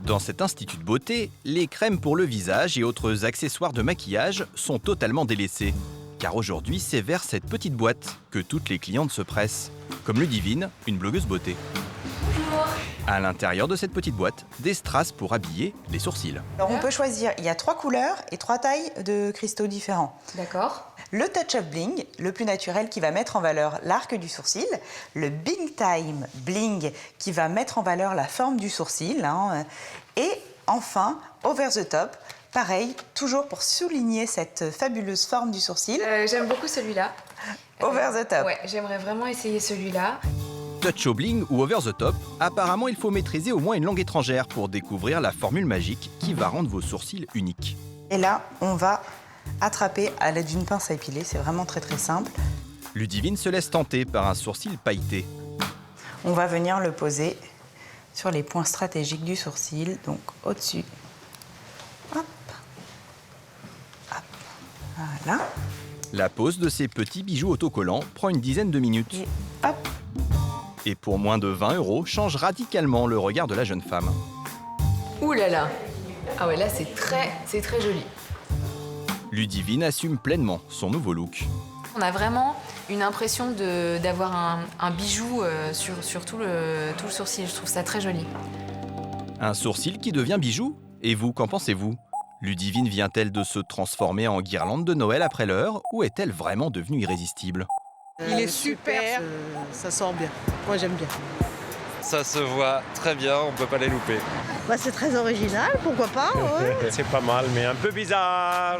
Dans cet institut de beauté, les crèmes pour le visage et autres accessoires de maquillage sont totalement délaissés. Car aujourd'hui, c'est vers cette petite boîte que toutes les clientes se pressent. Comme Ludivine, une blogueuse beauté. Bonjour. À l'intérieur de cette petite boîte, des strass pour habiller les sourcils. Alors on peut choisir, il y a 3 couleurs et 3 tailles de cristaux différents. D'accord. Le Touch of Bling, le plus naturel qui va mettre en valeur l'arc du sourcil. Le Big Time Bling qui va mettre en valeur la forme du sourcil. Et enfin, Over the Top, pareil, toujours pour souligner cette fabuleuse forme du sourcil. J'aime beaucoup celui-là. Over the Top. Ouais, j'aimerais vraiment essayer celui-là. Touch au bling ou over the top, apparemment il faut maîtriser au moins une langue étrangère pour découvrir la formule magique qui va rendre vos sourcils uniques. Et là, on va attraper à l'aide d'une pince à épiler, c'est vraiment très très simple. Ludivine se laisse tenter par un sourcil pailleté. On va venir le poser sur les points stratégiques du sourcil, donc au-dessus. Hop. Hop. Voilà. La pose de ces petits bijoux autocollants prend une dizaine de minutes. Et hop. Et pour moins de 20 € change radicalement le regard de la jeune femme. Ouh là là. Ah ouais, là c'est très joli. Ludivine assume pleinement son nouveau look. On a vraiment une impression d'avoir un bijou sur tout le sourcil. Je trouve ça très joli. Un sourcil qui devient bijou? Et vous, qu'en pensez-vous? Ludivine vient-elle de se transformer en guirlande de Noël après l'heure ou est-elle vraiment devenue irrésistible? Il est super, ça sent bien. Moi j'aime bien. Ça se voit très bien, on peut pas les louper. Bah, c'est très original, pourquoi pas, ouais. C'est pas mal, mais un peu bizarre.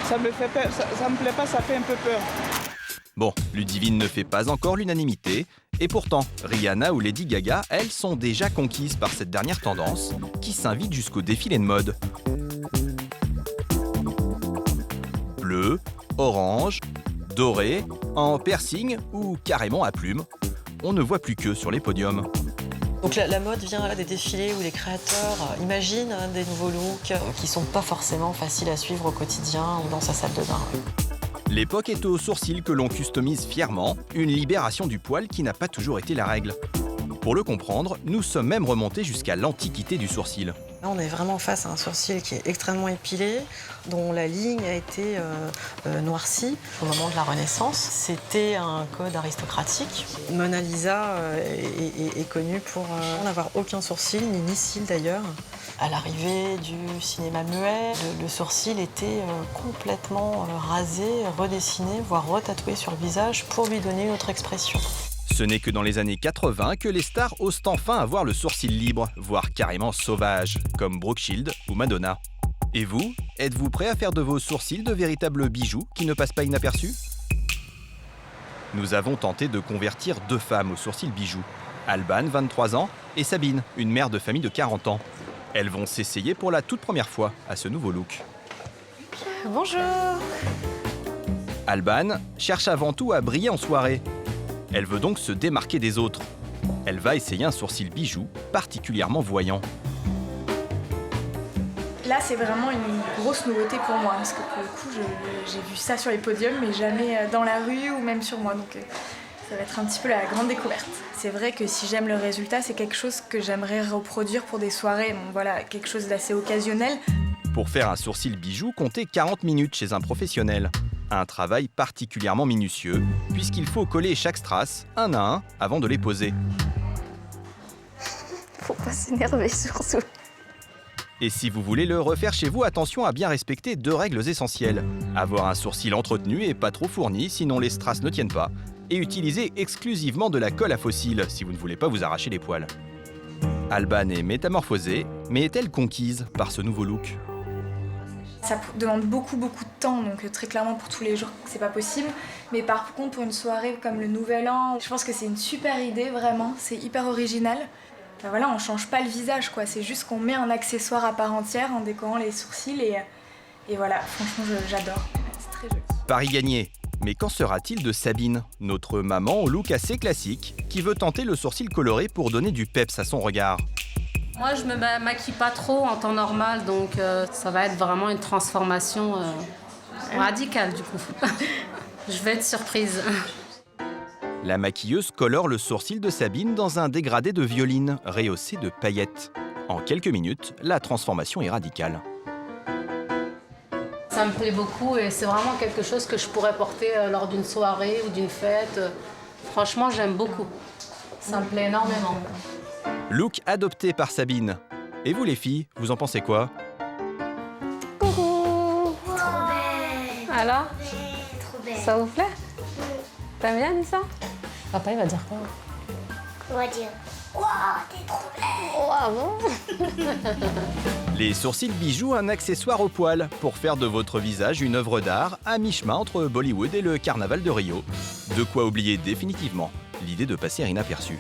Ça me fait peur, ça me plaît pas, ça fait un peu peur. Bon, Ludivine ne fait pas encore l'unanimité, et pourtant, Rihanna ou Lady Gaga, elles sont déjà conquises par cette dernière tendance, qui s'invite jusqu'au défilé de mode. Bleu, orange, doré, en piercing ou carrément à plumes. On ne voit plus qu'eux sur les podiums. Donc la mode vient des défilés où les créateurs imaginent des nouveaux looks qui sont pas forcément faciles à suivre au quotidien ou dans sa salle de bain. L'époque est aux sourcils que l'on customise fièrement, une libération du poil qui n'a pas toujours été la règle. Pour le comprendre, nous sommes même remontés jusqu'à l'antiquité du sourcil. Là, on est vraiment face à un sourcil qui est extrêmement épilé, dont la ligne a été noircie au moment de la Renaissance. C'était un code aristocratique. Mona Lisa est connue pour n'avoir aucun sourcil, ni cils d'ailleurs. À l'arrivée du cinéma muet, le sourcil était complètement rasé, redessiné, voire retatoué sur le visage pour lui donner une autre expression. Ce n'est que dans les années 80 que les stars osent enfin avoir le sourcil libre, voire carrément sauvage, comme Brooke Shields ou Madonna. Et vous, êtes-vous prêt à faire de vos sourcils de véritables bijoux qui ne passent pas inaperçus? Nous avons tenté de convertir 2 femmes au sourcil bijoux, Alban, 23 ans, et Sabine, une mère de famille de 40 ans. Elles vont s'essayer pour la toute première fois à ce nouveau look. Bonjour. Alban cherche avant tout à briller en soirée. Elle veut donc se démarquer des autres. Elle va essayer un sourcil bijou particulièrement voyant. Là, c'est vraiment une grosse nouveauté pour moi, parce que pour le coup, j'ai vu ça sur les podiums, mais jamais dans la rue ou même sur moi. Donc ça va être un petit peu la grande découverte. C'est vrai que si j'aime le résultat, c'est quelque chose que j'aimerais reproduire pour des soirées. Bon, voilà, quelque chose d'assez occasionnel. Pour faire un sourcil bijou, comptez 40 minutes chez un professionnel. Un travail particulièrement minutieux, puisqu'il faut coller chaque strass, un à un, avant de les poser. Faut pas s'énerver surtout. Et si vous voulez le refaire chez vous, attention à bien respecter 2 règles essentielles. Avoir un sourcil entretenu et pas trop fourni, sinon les strass ne tiennent pas. Et utiliser exclusivement de la colle à fossiles, si vous ne voulez pas vous arracher les poils. Alban est métamorphosée, mais est-elle conquise par ce nouveau look? Ça demande beaucoup de temps, donc très clairement pour tous les jours, c'est pas possible. Mais par contre, pour une soirée comme le Nouvel An, je pense que c'est une super idée, vraiment. C'est hyper original. Ben voilà, on change pas le visage, quoi. C'est juste qu'on met un accessoire à part entière en décorant les sourcils et voilà, franchement, j'adore. C'est très joli. Pari gagné. Mais qu'en sera-t-il de Sabine, notre maman au look assez classique, qui veut tenter le sourcil coloré pour donner du peps à son regard? Moi, je me maquille pas trop en temps normal, donc ça va être vraiment une transformation radicale, du coup. Je vais être surprise. La maquilleuse colore le sourcil de Sabine dans un dégradé de violine rehaussé de paillettes. En quelques minutes, la transformation est radicale. Ça me plaît beaucoup et c'est vraiment quelque chose que je pourrais porter lors d'une soirée ou d'une fête. Franchement, j'aime beaucoup. Ça me plaît énormément. Look adopté par Sabine. Et vous les filles, vous en pensez quoi? Coucou. Alors, ça vous plaît? T'aimes bien, Nissa? Papa, il va dire quoi? On va dire « Waouh, t'es trop belle !» Oh, ah bon? Les sourcils bijoux, un accessoire au poil pour faire de votre visage une œuvre d'art à mi-chemin entre Bollywood et le carnaval de Rio. De quoi oublier définitivement l'idée de passer inaperçu.